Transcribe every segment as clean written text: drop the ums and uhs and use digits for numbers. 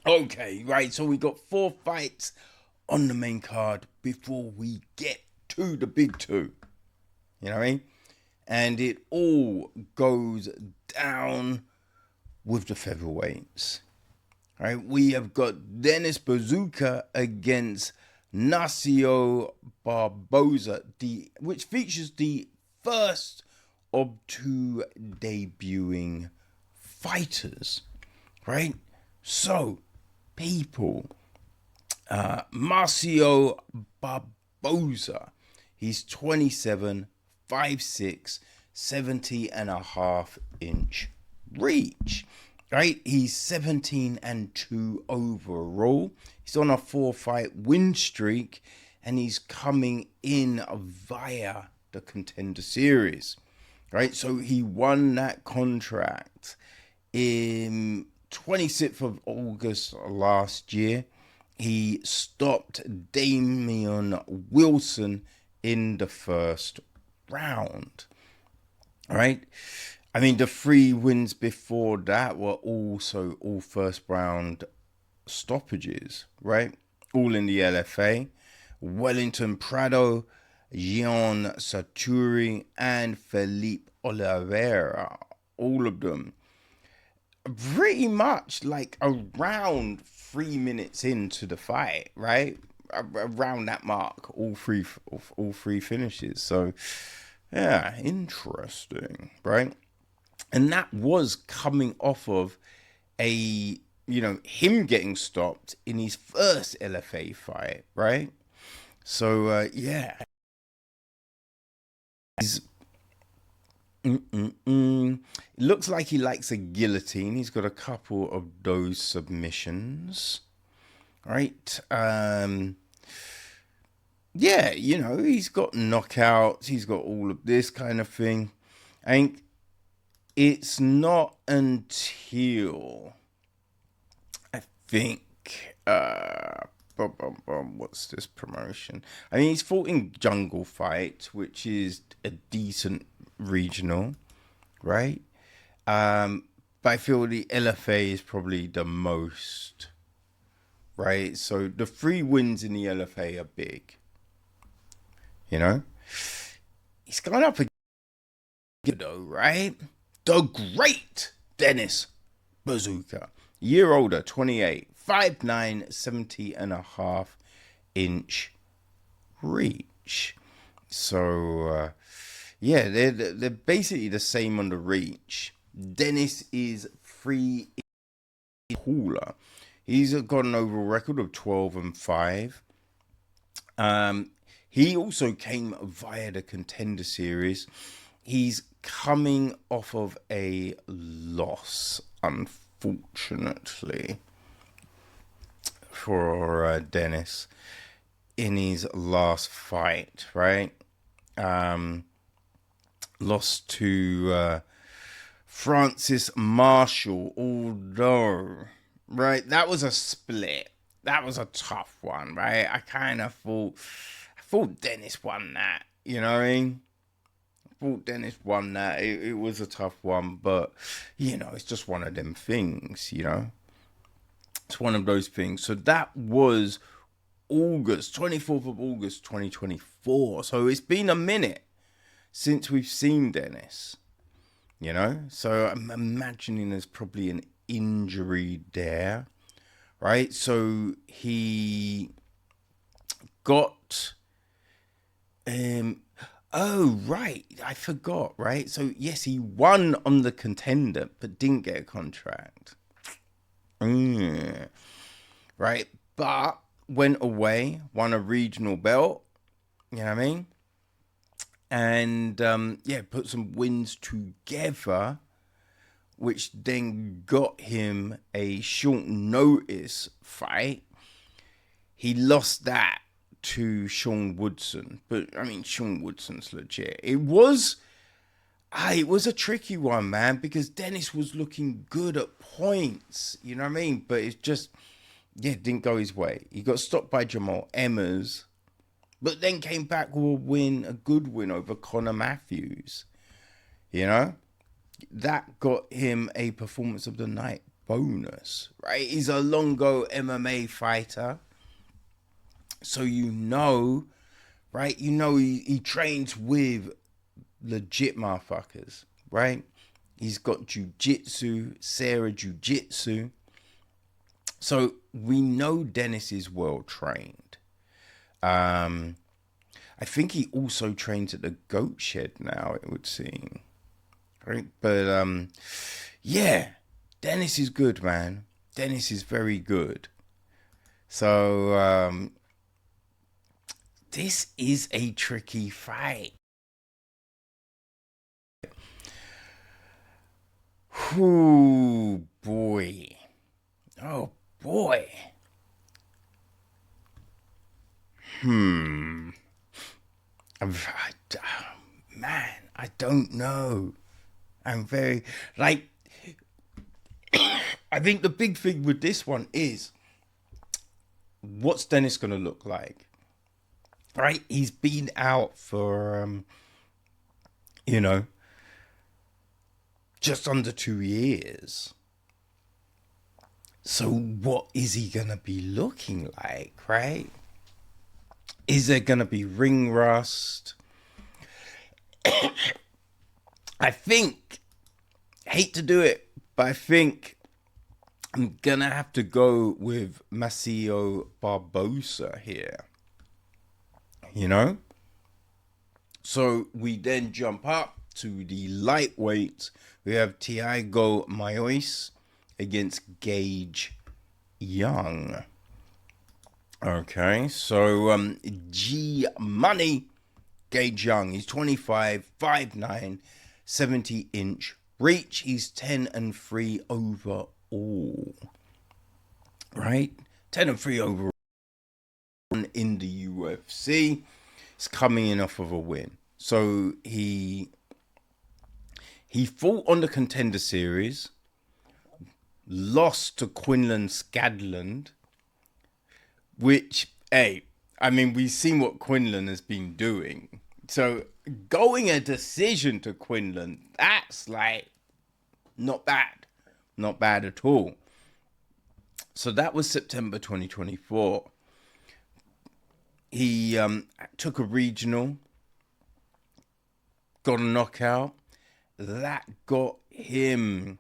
Okay, right, so we got 4 fights on the main card before we get to the big two. You know what I mean? And it all goes down with the featherweights. Right, we have got Dennis Buzukja against Márcio Barbosa, which features the first of two debuting fighters. Right? So, people, Márcio Barbosa, he's 27, 5'6", 70.5-inch reach. Right, he's 17-2 overall. He's on a 4-fight win streak, and he's coming in via the Contender Series. Right, so he won that contract in 26th of August last year. He stopped Damian Wilson in the first round. All right. I mean, the 3 wins before that were also all first round stoppages, right? All in the LFA. Wellington Prado, Jean Saturi, and Felipe Oliveira. All of them pretty much like around 3 minutes into the fight, right? Around that mark, all three finishes. So, yeah, interesting, right? And that was coming off of him getting stopped in his first LFA fight, right? So, yeah. It looks like he likes a guillotine. He's got a couple of those submissions, right? Yeah, he's got knockouts. He's got all of this kind of thing. I think it's not until what's this promotion? I mean, he's fought in Jungle Fight, which is a decent regional, right? But I feel the LFA is probably the most, right? So the 3 wins in the LFA are big, He's going up against, though, right? The great Dennis Buzukja. Year older, 28, 5'9", 70.5-inch reach. So, yeah, they're basically the same on the reach. Dennis is 3 taller. He's got an overall record of 12-5. He also came via the Contender Series. He's coming off of a loss, unfortunately, for Dennis in his last fight, right? Lost to Francis Marshall, although, right, that was a split. That was a tough one, right? I thought Dennis won that, you know what I mean? I thought Dennis won that. It was a tough one, but, it's just one of them things, It's one of those things. So that was 24th of August, 2024. So it's been a minute since we've seen Dennis, So I'm imagining there's probably an injury there, right? So he got... Oh, right. I forgot, right? So, yes, he won on the Contender, but didn't get a contract. Right? But went away, won a regional belt. You know what I mean? And, put some wins together, which then got him a short notice fight. He lost that to Sean Woodson, but I mean, Sean Woodson's legit. It was a tricky one, man, because Dennis was looking good at points, you know what I mean? But it just, didn't go his way. He got stopped by Jamal Emmers, but then came back with a good win over Connor Matthews. That got him a performance of the night bonus, right? He's a Longo MMA fighter. So right? He trains with legit motherfuckers, right? He's got jiu-jitsu, Sarah jiu-jitsu. So we know Dennis is well trained. I think he also trains at the Goat Shed now, it would seem. Right? But yeah, Dennis is good, man. Dennis is very good. So this is a tricky fight. Oh boy. Oh boy. Man, I don't know. I'm very, like, I think the big thing with this one is, what's Dennis going to look like? Right? He's been out for, just under 2 years. So what is he going to be looking like, right? Is there going to be ring rust? I think, hate to do it, but I think I'm going to have to go with Márcio Barbosa here. So we then jump up to the lightweight. We have Thiago Moisés against Gage Young. Okay, so G Money, Gage Young. He's 25, 5'9", 70-inch reach. He's 10-3 overall. Right? 10-3 overall in the UFC. He's coming in off of a win. So he fought on the Contender Series, lost to Quinlan Scadland, which, we've seen what Quinlan has been doing. So going a decision to Quinlan, that's like not bad. Not bad at all. So that was September 2024. He took a regional, got a knockout. That got him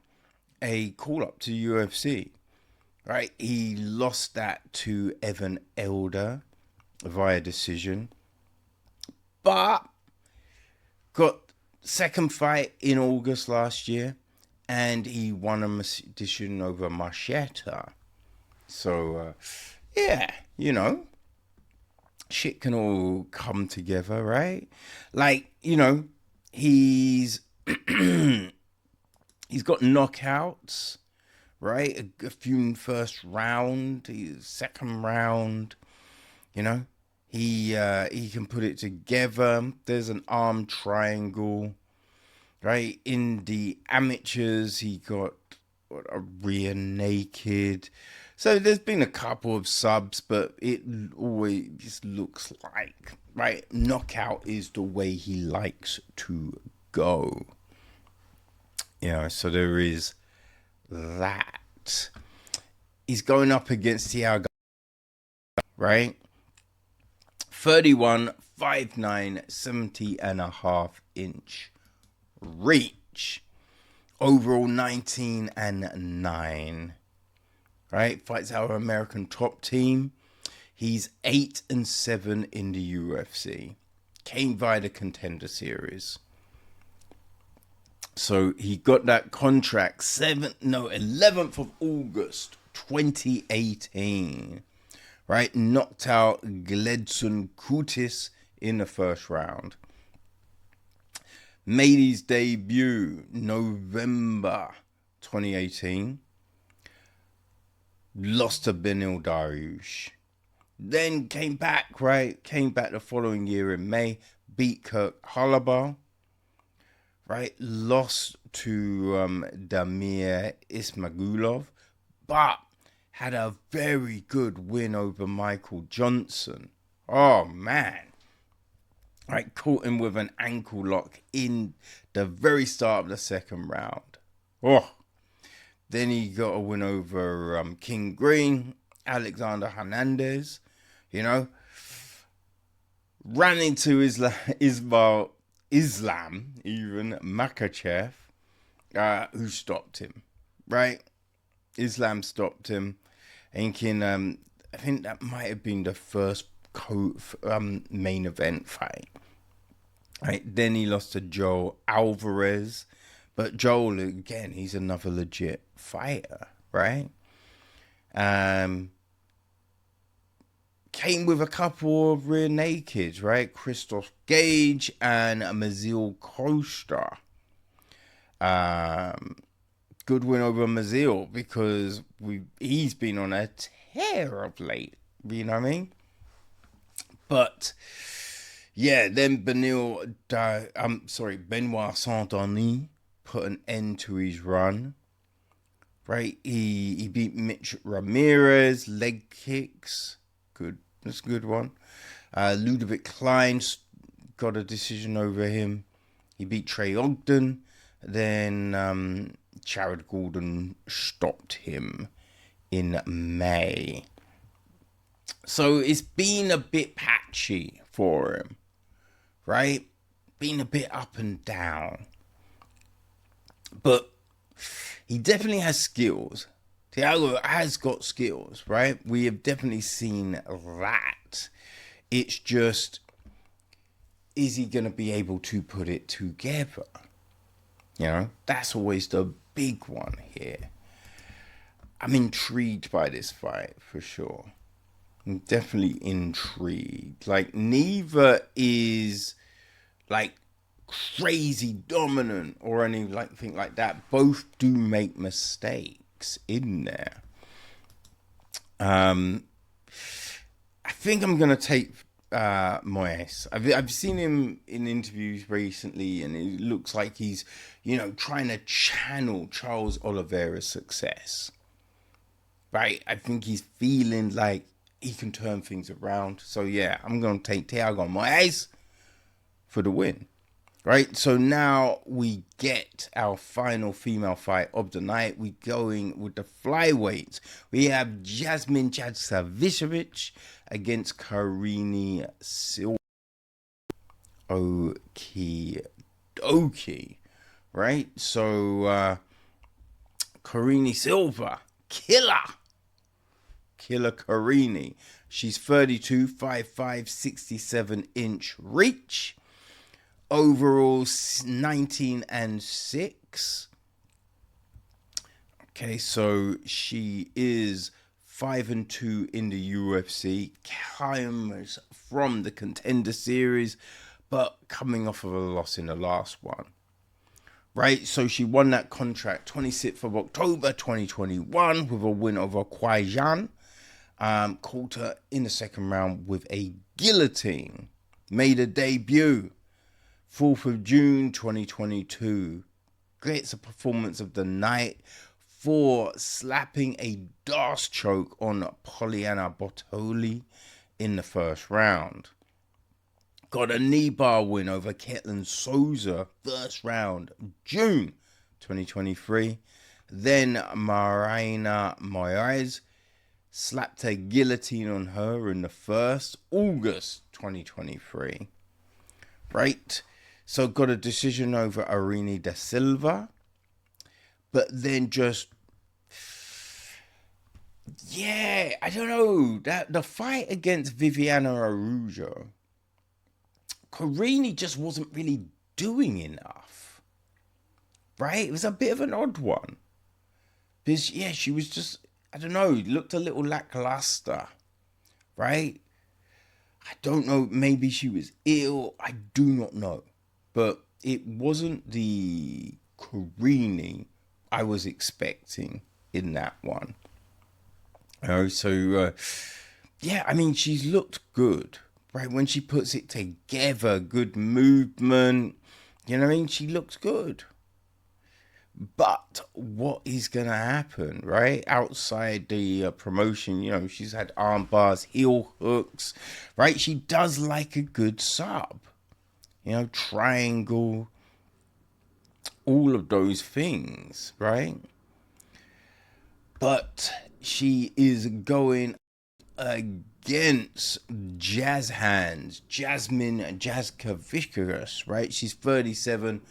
a call up to UFC. Right, he lost that to Evan Elder via decision, but got second fight in August last year, and he won a decision over Marchetta. So, shit can all come together, right? Like, he's he's got knockouts. Right, a few in first round, second round, he can put it together. There's an arm triangle, right? In the amateurs, he got a rear naked. So there's been a couple of subs, but it always just looks like, right, knockout is the way he likes to go. So there is that. He's going up against Thiago, right? 31, 5'9", 70.5-inch reach. Overall 19-9. Right? Fights our American top team. He's 8-7 in the UFC. Came via the Contender Series. So he got that contract 11th of August 2018. Right? Knocked out Gledson Kutis in the first round. Made his debut November 2018. Lost to Benil Dariush. Then came back, right? Came back the following year in May. Beat Kirk Halabar. Right, lost to Damir Ismagulov, but had a very good win over Michael Johnson. Oh, man. Right, caught him with an ankle lock in the very start of the second round. Oh, Then he got a win over King Green, Alexander Hernandez, you know. Ran into Islam even Makachev, who stopped him, right? Islam stopped him. Thinking, I think that might have been the first main event fight. Right, then he lost to Joel Alvarez, but Joel again, he's another legit fighter, right? Came with a couple of rear nakeds, right? Christoph Gage and Mazil Costa. Good win over Mazil because he's been on a tear of late, you know what I mean? But yeah, then Benoit Saint-Denis put an end to his run. Right, he beat Mitch Ramirez, leg kicks, good. That's a good one. Ludovic Klein got a decision over him. He beat Trey Ogden. Then Jared Gordon stopped him in May. So it's been a bit patchy for him, right? Been a bit up and down. But he definitely has skills. Thiago has got skills, right? We have definitely seen that. It's just, is he going to be able to put it together? You know, that's always the big one here. I'm intrigued by this fight for sure. I'm definitely intrigued. Like, neither is like crazy dominant or anything like that. Both do make mistakes in there. I think I'm gonna take Moisés. I've seen him in interviews recently, and it looks like he's, you know, trying to channel Charles Oliveira's success. Right? I think he's feeling like he can turn things around. So yeah, I'm gonna take Thiago Moisés for the win. Right, so now we get our final female fight of the night. We're going with the flyweights. We have Jasmine Jasudavicius against Karine Silva. Okie dokie. Right, so Karine Silva, killer Karine. She's 32, 5'5", 67-inch reach. Overall 19-6. Okay, so she is 5-2 in the UFC. Comes from the Contender Series, but coming off of a loss in the last one. Right, so she won that contract 26th of October 2021 with a win over Kwai Jan. Caught her in the second round with a guillotine. Made a debut 4th of June 2022. Gets a performance of the night for slapping a Darce choke on Poliana Bottoli in the first round. Got a knee bar win over Ketlin Souza, first round, June 2023. Then Marina Moisés slapped a guillotine on her in the first, August 2023. Right? So got a decision over Irene da Silva. But then just, yeah, I don't know. That the fight against Viviana Araújo, Karine just wasn't really doing enough. Right? It was a bit of an odd one. Because, yeah, she was just, I don't know, looked a little lackluster. Right? I don't know, maybe she was ill. I do not know. But it wasn't the Karine I was expecting in that one. So, yeah, I mean, she's looked good, right? When she puts it together, good movement, you know what I mean? She looks good. But what is going to happen, right? Outside the promotion, you know, she's had arm bars, heel hooks, right? She does like a good sub, you know, triangle, all of those things, right? But she is going against Jasmine Jasudavicius, right? She's 37,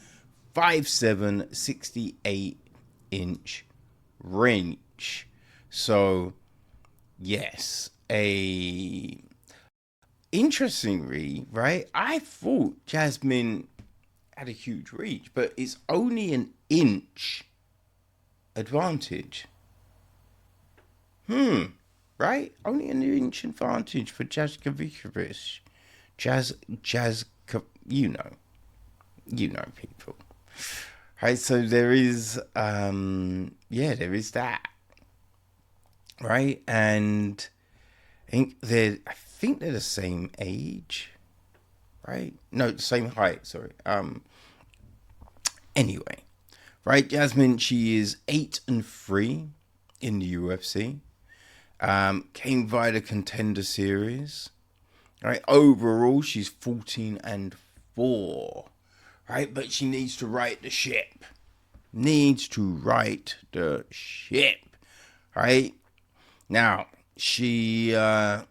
5'7", 68-inch range. So, yes, interestingly, right? I thought Jasmine had a huge reach, but it's only an inch advantage. Right? Only an inch advantage for Jasudavicius. You know, people. Right, so there is, there is that. Right, and I think they're the same age. Right? No, the same height. Sorry. Anyway, right, Jasmine. She is 8-3 in the UFC. Came via the Contender Series. Right, overall she's 14-4. Right, but she needs to right the ship. Right now, she won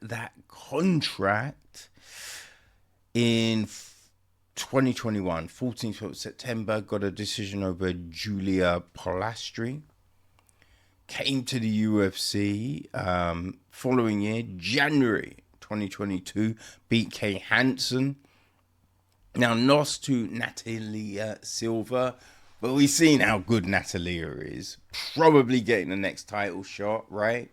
that contract in 2021, 14th of September. Got a decision over Julia Polastri. Came to the UFC following year, January 2022, beat Kay Hansen. Now lost to Natalia Silva, but we've seen how good Natalia is. Probably getting the next title shot, right?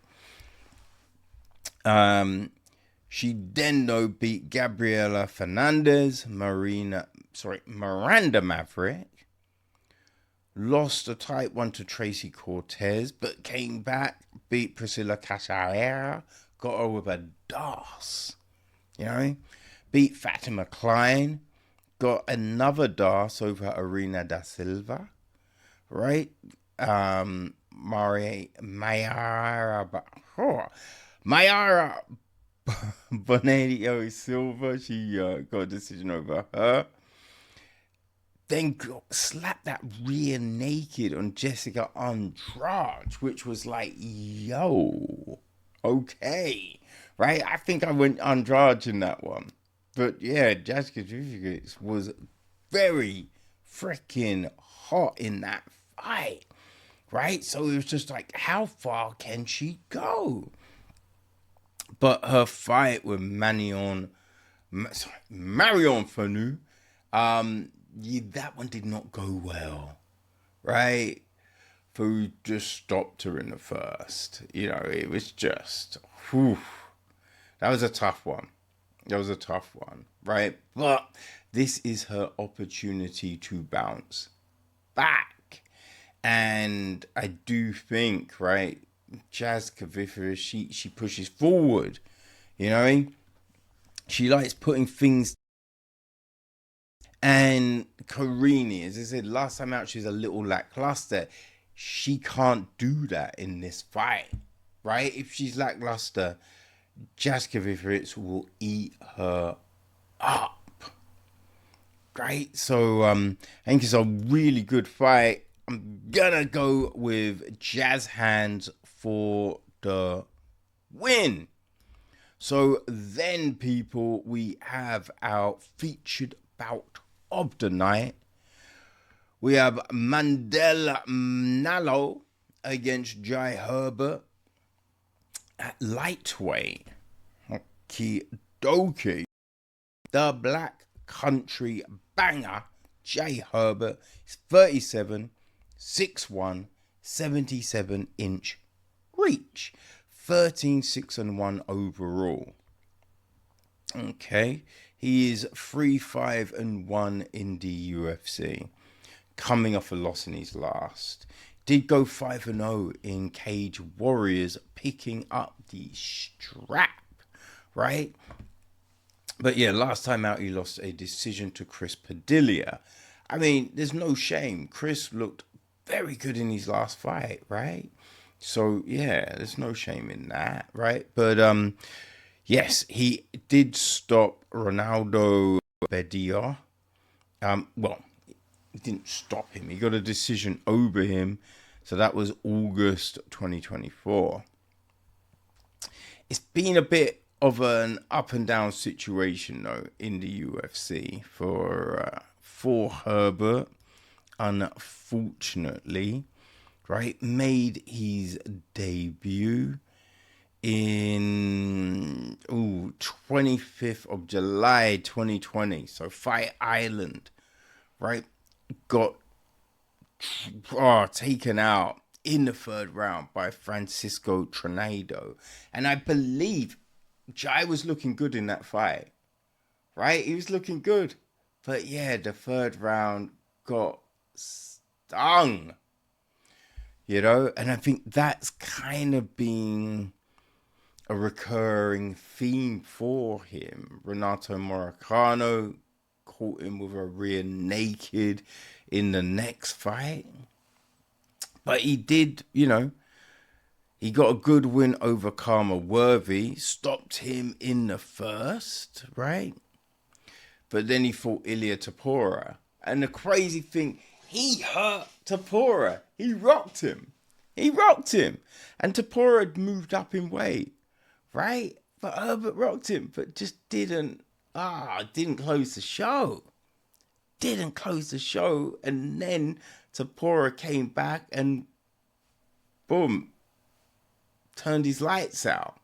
She then though beat Gabriela Fernandez, Miranda Maverick. Lost a tight one to Tracy Cortez, but came back, beat Priscilla Cachoeira, got her with a DAS. You know? Beat Fatima Klein, got another DAS over Arena da Silva. Right? Mayara Bonadio Silva, she got a decision over her. Then slapped that rear naked on Jessica Andrade, which was like, yo, okay, right? I think I went Andrade in that one. But yeah, Jessica was very freaking hot in that fight, right? So it was just like, how far can she go? But her fight with Marion Fanu, that one did not go well, right? Food just stopped her in the first. You know, it was just, that was a tough one. Right? But this is her opportunity to bounce back. And I do think, right, Jasudavicius, she pushes forward. You know, she likes putting things. And Karine, as I said, last time out, she's a little lackluster. She can't do that in this fight, right? If she's lackluster, Jasudavicius will eat her up, right? So I think it's a really good fight. I'm gonna go with Jazz Hands for the win. So then, people, we have our featured bout of the night. We have Mandel Nallo against Herbert at lightweight. Okie dokie. The Black Country Banger, Herbert, is 37, 6'1", 77-inch reach. 13-6-1 overall. Okay. He is 3-5-1 in the UFC, coming off a loss in his last. Did go 5-0 in Cage Warriors, picking up the strap, right? But yeah, last time out he lost a decision to Chris Padilla. I mean, there's no shame. Chris looked very good in his last fight, right? So yeah, there's no shame in that, right? But yes, he did stop Ronaldo Bedia. Well, he didn't stop him. He got a decision over him. So that was August 2024. It's been a bit of an up and down situation though in the UFC for Herbert, unfortunately, right? Made his debut in 25th of July 2020. So Fight Island, right? Got taken out in the third round by Francisco Trinaldo. And I believe Jai was looking good in that fight, right? He was looking good. But yeah, the third round got stung, you know? And I think that's kind of been a recurring theme for him. Renato Moicano caught him with a rear naked in the next fight. But he did, you know, he got a good win over Karma Worthy, stopped him in the first, right? But then he fought Ilia Topuria. And the crazy thing, he hurt Topuria. He rocked him. And Topuria had moved up in weight, right? But Herbert rocked him, but just didn't close the show. And then Topuria came back and boom, turned his lights out,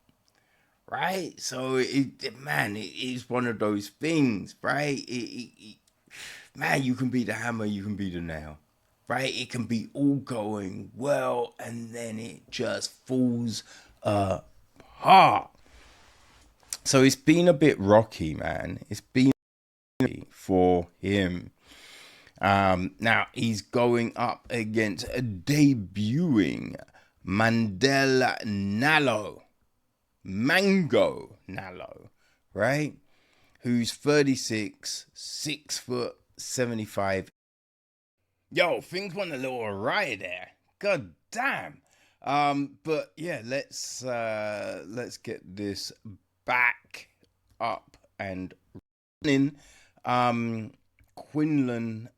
right? So it is one of those things, right? Man, you can be the hammer, you can be the nail, right? It can be all going well, and then it just falls apart. So it's been a bit rocky, man. It's been for him. Now he's going up against a debuting Mandel Nallo, Mango Nallo, right? Who's 36, 6'75". Yo, things went a little awry there. God damn. But yeah, let's get this back up and running. Quinlan,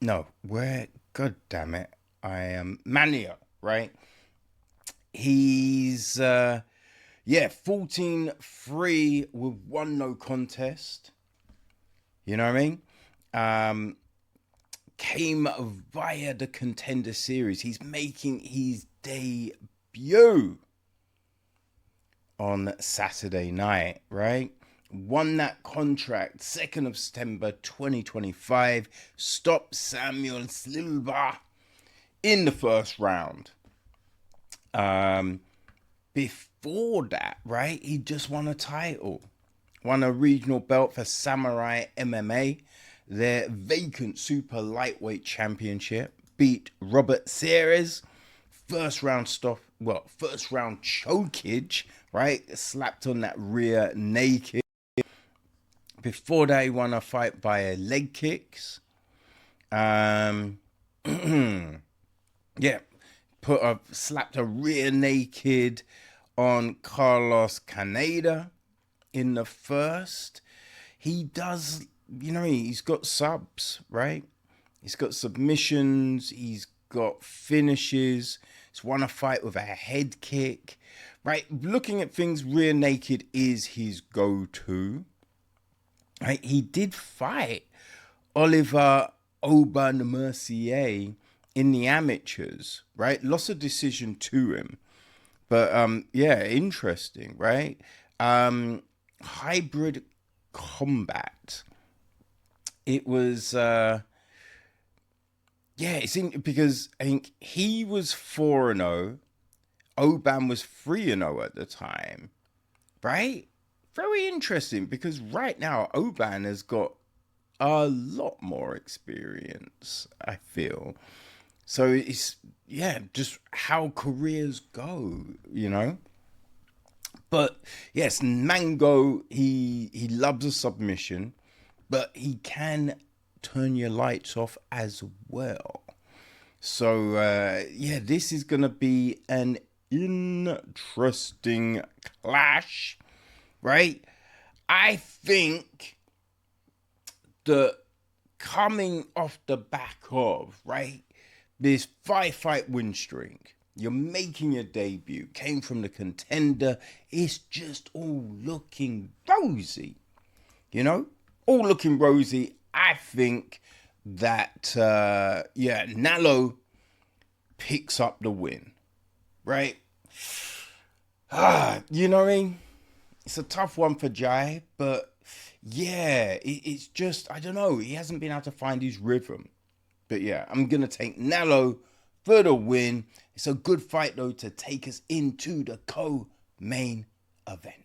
no, where, god damn it, I am, Manio, right? He's, 14-3 with 1 no contest, you know what I mean? Came via the Contender Series. He's making his debut on Saturday night, right? Won that contract 2nd of September 2025. Stopped Samuel Silva in the first round. Before that, right, he just won a title. Won a regional belt for Samurai MMA. Their vacant super lightweight championship. Beat Robert Ceres. First round chokeage, right? Slapped on that rear naked. Before that, he won a fight by leg kicks. Slapped a rear naked on Carlos Caneda in the first. He does, he's got subs, right? He's got submissions. He's got finishes. He's won a fight with a head kick, right? Looking at things, rear naked is his go-to. Right? He did fight Oliver Aubin-Mercier in the amateurs, right? Lost a decision to him. But, interesting, right? Hybrid combat. It was, it's because I think he was 4-0. Aubin was 3-0 at the time, right? Very interesting, because right now Aubin has got a lot more experience, I feel. So it's, just how careers go, But yes, Mango, he loves a submission, but he can turn your lights off as well. So, this is going to be an interesting clash. Right? I think that coming off the back of, right, this 5-fight win streak. You're making your debut. Came from the contender. It's just all looking rosy. You know? All looking rosy. I think that, Nallo picks up the win. Right? You know what I mean? It's a tough one for Jai, but yeah, it's just, I don't know. He hasn't been able to find his rhythm. But yeah, I'm going to take Nallo for the win. It's a good fight, though, to take us into the co-main event.